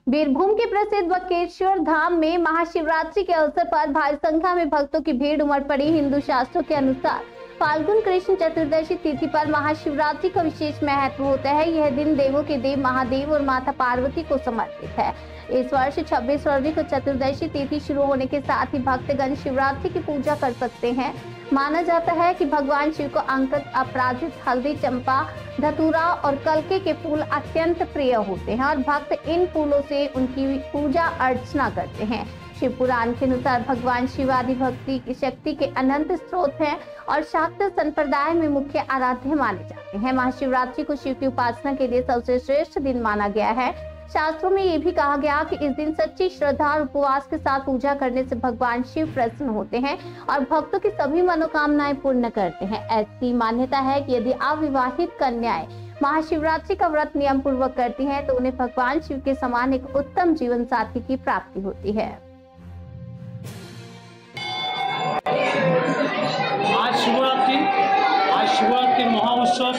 बीरभूम के प्रसिद्ध बकेश्वर धाम में महाशिवरात्रि के अवसर पर भारी संख्या में भक्तों की भीड़ उमड़ पड़ी। हिंदू शास्त्रों के अनुसार फाल्गुन कृष्ण चतुर्दशी तिथि पर महाशिवरात्रि का विशेष महत्व होता है। यह दिन देवों के देव महादेव और माता पार्वती को समर्पित है। इस वर्ष 26 फरवरी को चतुर्दशी तिथि शुरू होने के साथ ही भक्तगण शिवरात्रि की पूजा कर सकते हैं। माना जाता है कि भगवान शिव को अंकित अपराजित हल्दी, चंपा, धतूरा और कलके के फूल अत्यंत प्रिय होते हैं और भक्त इन फूलों से उनकी पूजा अर्चना करते हैं। शिव पुराण के अनुसार भगवान शिव आदि भक्ति की शक्ति के अनंत स्रोत हैं और शाक्त संप्रदाय में मुख्य आराध्य माने जाते हैं। महाशिवरात्रि को शिव की उपासना के लिए सबसे श्रेष्ठ दिन माना गया है। शास्त्रों में ये भी कहा गया कि इस दिन सच्ची श्रद्धा और उपवास के साथ पूजा करने से भगवान शिव प्रसन्न होते हैं और भक्तों की सभी मनोकामनाएं पूर्ण करते हैं। ऐसी मान्यता है कि यदि अविवाहित कन्याएं महाशिवरात्रि का व्रत नियम पूर्वक करती हैं तो उन्हें भगवान शिव के समान एक उत्तम जीवन साथी की प्राप्ति होती है। आज शिवरात्रि महा उत्सव।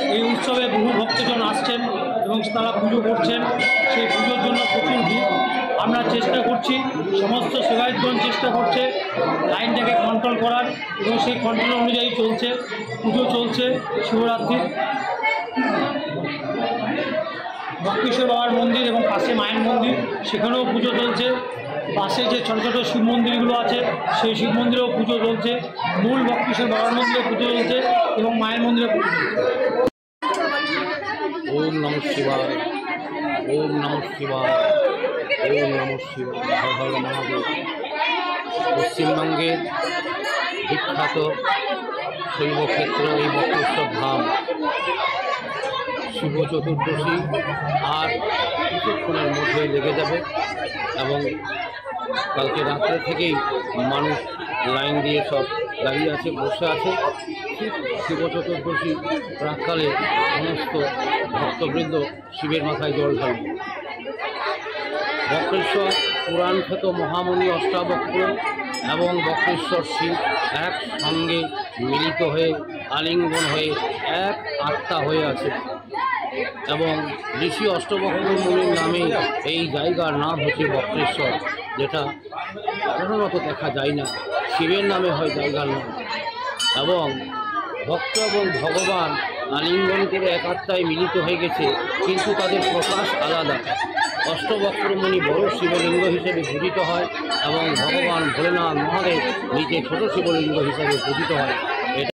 এই উৎসবে বহু ভক্তজন আসছেন এবং তারা পুজো করছেন। সেই পুজোর জন্য প্রচুর ভিড়। আমরা চেষ্টা করছি, সমস্ত সেবায়তগণ চেষ্টা করছে লাইনটাকে কন্ট্রোল করার এবং সেই কন্ট্রোল অনুযায়ী চলছে পুজো চলছে। শিবরাত্রির বক্রেশ্বর বাবার মন্দির এবং পাশে মায়ের মন্দির, সেখানেও পুজো চলছে। পাশে যে ছোটো ছোটো শিব মন্দিরগুলো আছে সেই শিব মন্দিরেও পুজো চলছে। মূল বক্রেশ্বর বাবার মন্দিরে পুজো চলছে এবং মায়ের মন্দিরে পুজো চলছে। ओम नमः शिवाय, ओम नमः शिवाय, ओम नमः शिवाय, हर हर महादेव। পশ্চিমবঙ্গের বিখ্যাত শৈবক্ষেত্র এই বক্রেশ্বর ধাম শিব চতুর্দশী আর কিছুক্ষণের মধ্যে লেগে যাবে এবং কালকে রাত্রে থেকেই মানুষ লাইন দিয়ে সব দাঁড়িয়ে আছে, বসে আছে। শিব চতুর্দশী প্রাককালে সমস্ত ভক্তবৃন্দ শিবের মাথায় জল ঢালবে। বক্রেশ্বর পুরাণ খ্যাত মহামণি অষ্টাবক্র এবং বক্রেশ্বর শিব একসঙ্গে মিলিত হয়ে আলিঙ্গন হয়ে এক আত্মা হয়ে আছে এবং ঋষি অষ্টবক্র মুনির নামে এই জায়গার নাম হচ্ছে বক্রেশ্বর, যেটা সাধারণত দেখা যায় না। শিবের নামে হয় জায়গার নাম এবং ভক্ত এবং ভগবান আলিঙ্গন করে এক আত্মায় মিলিত হয়ে গেছে, কিন্তু তাদের প্রকাশ আলাদা। অষ্টবক্রমণি বড় শিবলিঙ্গ হিসেবে পূজিত হয় এবং ভগবান ভোলেনাথ মহাদেব নিজে ছোট শিবলিঙ্গ হিসেবে পূজিত হয়।